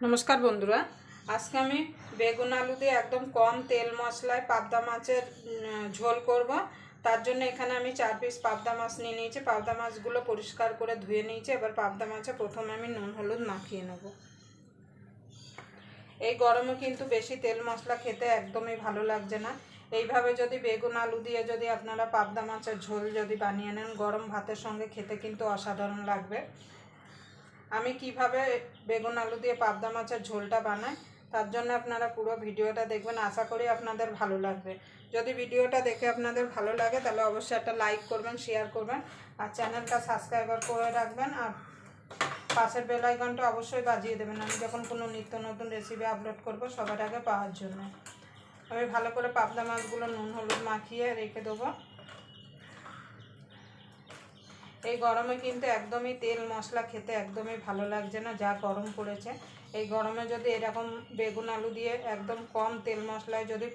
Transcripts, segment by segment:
नमस्कार बंधुरा आज के आमी बेगुन आलू दिए एकदम कम तेल मशलाय पाबदा माछेर झोल करब। तार जन्य एखाने आमी 4 पिस पाबदा माछ निये निয়েছি। पाबदा माछगुलो परिष्कार करे धुए निয়েছি। एबार पाबदा माछे प्रथमे आमी नुन हलुद माखिए नेब। এই গরমে কিন্তু বেশি তেল মশলা খেতে একদমই ভালো লাগছে না। এইভাবে যদি বেগুন আলু দিয়ে যদি আপনারা পাবদা মাছের ঝোল যদি বানিয়ে নেন গরম ভাতের সঙ্গে খেতে কিন্তু অসাধারণ লাগবে। আমি কিভাবে বেগুন আলু দিয়ে পাবদা মাছের ঝোলটা বানাই তার জন্য আপনারা পুরো ভিডিওটা দেখবেন। আশা করি আপনাদের ভালো লাগবে। যদি ভিডিওটা দেখে আপনাদের ভালো লাগে তাহলে অবশ্যই একটা লাইক করবেন, শেয়ার করবেন আর চ্যানেলটা সাবস্ক্রাইব করে রাখবেন আর পাশের বেল আইকনটা অবশ্যই বাজিয়ে দেবেন। আমি যখন কোনো নিত্য নতুন রেসিপি আপলোড করব সবার আগে পাওয়ার জন্য। আমি ভালো করে পাবদা মাছগুলো নুন হলুদ মাখিয়ে রেখে দেবো। এই গরমে কিন্তু একদমই তেল মশলা খেতে একদমই ভালো লাগছে না, যা গরম পড়েছে। এই গরমে যদি এরকম বেগুন আলু দিয়ে একদম কম তেল মশলায় যদি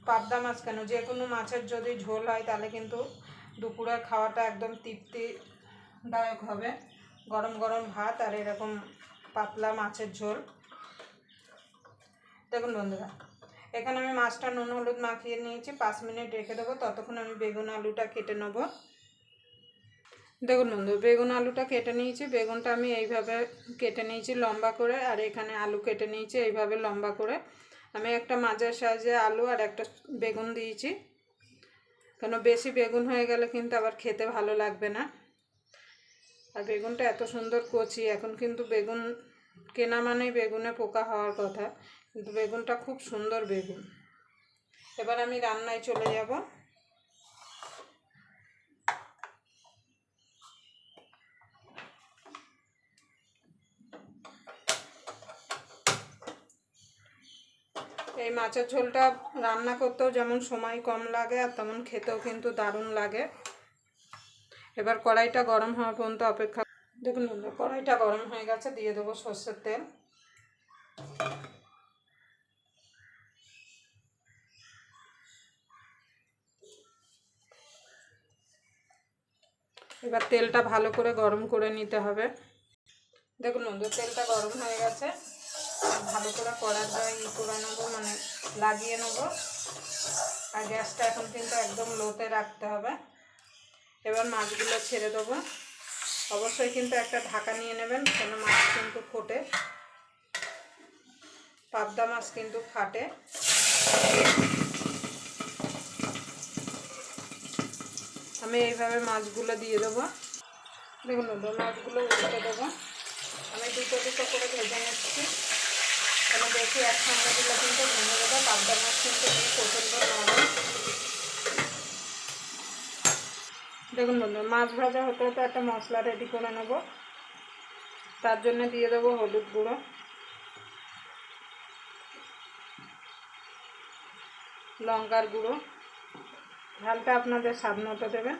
পাবদা মাছ কেন যে কোনো মাছের যদি ঝোল হয় তাহলে কিন্তু দুপুরের খাওয়াটা একদম তৃপ্তিদায়ক হবে। গরম গরম ভাত আর এরকম পাতলা মাছের ঝোল। দেখুন বন্ধুরা, এখানে আমি মাছটা নুন হলুদ মাখিয়ে নিয়েছি। 5 মিনিট রেখে দেবো, ততক্ষণ আমি বেগুন আলুটা কেটে নেব। দেখুন বন্ধু, বেগুন আলুটা কেটে নিয়েছি। বেগুনটা আমি এইভাবে কেটে নিয়েছি লম্বা করে, আর এখানে আলু কেটে নিয়েছি এইভাবে লম্বা করে। আমি একটা মাঝারি সাইজে আলু আর একটা বেগুন দিয়েছি, কেন বেশি বেগুন হয়ে গেলে কিন্তু আবার খেতে ভালো লাগবে না। আর বেগুনটা এত সুন্দর কচি, এখন কিন্তু বেগুন কেনা মানেই বেগুনে পোকা হওয়ার কথা, কিন্তু বেগুনটা খুব সুন্দর বেগুন। এবার আমি রান্নায় চলে যাব। এই মাছের ঝোলটা রান্না করতেও যেমন সময় কম লাগে আর তেমন খেতেও কিন্তু দারুণ লাগে। এবার কড়াইটা গরম হওয়া পর্যন্ত অপেক্ষা। দেখুন বন্ধু, কড়াইটা গরম হয়ে গেছে, দিয়ে দেবো সর্ষের তেল। এবার তেলটা ভালো করে গরম করে নিতে হবে। দেখুন বন্ধু, তেলটা গরম হয়ে গেছে। ভালো করে কড়াইটা করে নেবো, মানে লাগিয়ে নেবো। আর গ্যাসটা এখন কিন্তু একদম লোতে রাখতে হবে। এবার মাছগুলো ছেড়ে দেবো। অবশ্যই কিন্তু একটা ঢাকা নিয়ে নেবেন, কেন মাছ কিন্তু ফোটে, পাবদা মাছ কিন্তু ফাটে। আমি এইভাবে মাছগুলো দিয়ে দেবো। দেখুন বন্ধু, মাছগুলো উল্টে দেবো। আমি দুটো করে ভেজে নিচ্ছি, কেন বেশি একসঙ্গে দিলে কিন্তু ভেঙে দেবো। পাবদা মাছ কিন্তু প্রচণ্ড নরম। দেখুন বন্ধু, মাছ ভাজা হতে হতে একটা মশলা রেডি করে নেব। তার জন্য দিয়ে দেবো হলুদ গুঁড়ো, লঙ্কার গুঁড়ো, ঝালটা আপনাদের স্বাদ মতো দেবেন।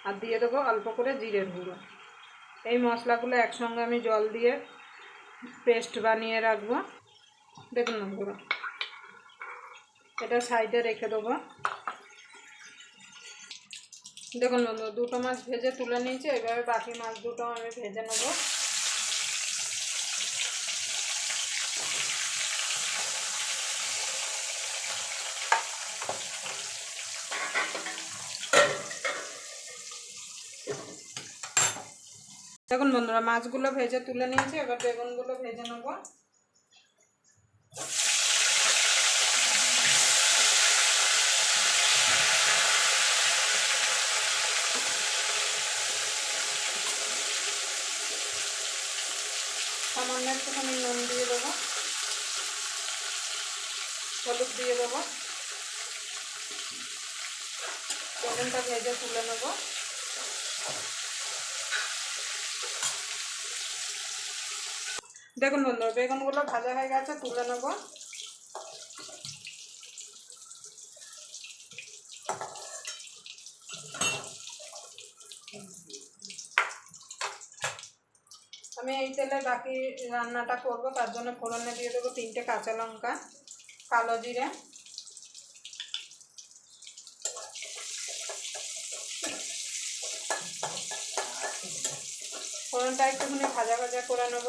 আর দিয়ে দেবো অল্প করে জিরের গুঁড়ো। এই মশলাগুলো একসঙ্গে আমি জল দিয়ে পেস্ট বানিয়ে রাখবো। দেখুন বন্ধুরা, এটা সাইডে রেখে দেবো। দেখুন বন্ধু, দুটো মাছ ভেজে তুলে নিয়েছি। এইভাবে বাকি মাছ দুটো আমি ভেজে নেব। দেখুন বন্ধুরা, মাছগুলো ভেজে তুলে নিয়েছি। এবার বেগুনগুলো ভেজে নেব। সামান্য একটুখানি নুন দিয়ে দেবো, হলুদ দিয়ে দেবো। বেগুনটা ভেজে তুলে নেব। দেখুন বন্ধু, বেগুনগুলো ভাজা হয়ে গেছে, তুলে নেব। আমি এই তেলে বাকি রান্নাটা করব, তার জন্য ফোড়নে দিয়ে দেবো 3টে কাঁচা লঙ্কা, কালো জিরে, ফোড়নটা একটুখানি ভাজা ভাজা করে নেব।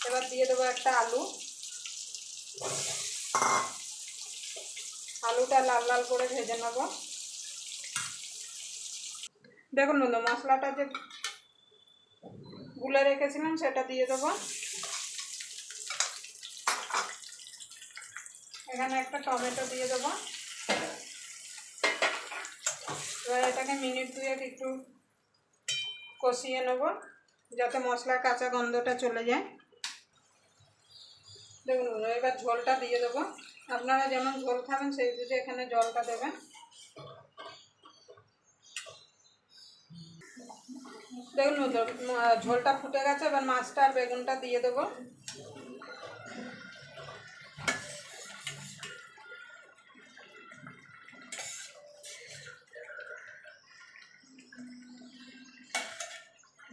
এবার দিয়ে দেবো একটা আলু। আলুটা লাল লাল করে ভেজে নেব। দেখুন বন্ধু, মশলাটা যে গুলে রেখেছিলাম সেটা দিয়ে দেবো। এখানে একটা টমেটো দিয়ে দেবো। এবার এটাকে মিনিট 2 একটু কষিয়ে নেব যাতে মশলার কাঁচা গন্ধটা চলে যায়। দেখুন এবার ঝোলটা দিয়ে দেবো। আপনারা যেমন ঝোল খাবেন সেই বুঝে এখানে জলটা দেবেন। দেখুন ঝোলটা ফুটে গেছে। এবার মাছটা আর বেগুনটা দিয়ে দেবো।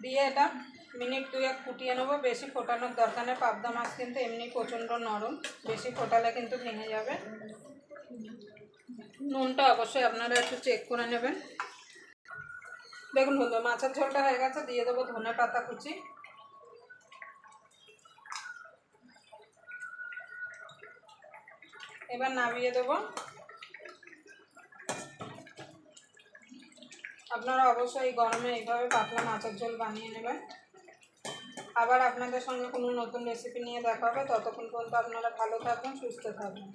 দিয়ে এটা মিনিট 2 ফুটিয়ে নেবো। বেশি ফোটানোর দরকার নেই, পাবদা মাছ কিন্তু এমনি প্রচণ্ড নরম, বেশি ফোটালে কিন্তু ভেঙে যাবে। নুনটা অবশ্যই আপনারা একটু চেক করে নেবেন। দেখুন বন্ধু, মাছের ঝোলটা হয়ে গেছে। দিয়ে দেবো ধনে পাতা কুচি। এবার নামিয়ে দেবো। আপনারা অবশ্যই এই গরমে এইভাবে পাতলা মাছের ঝোল বানিয়ে নেবেন। আবার আপনাদের সঙ্গে কোনো নতুন রেসিপি নিয়ে দেখা হবে। ততক্ষণ পর্যন্ত আপনারা ভালো থাকবেন, সুস্থ থাকবেন।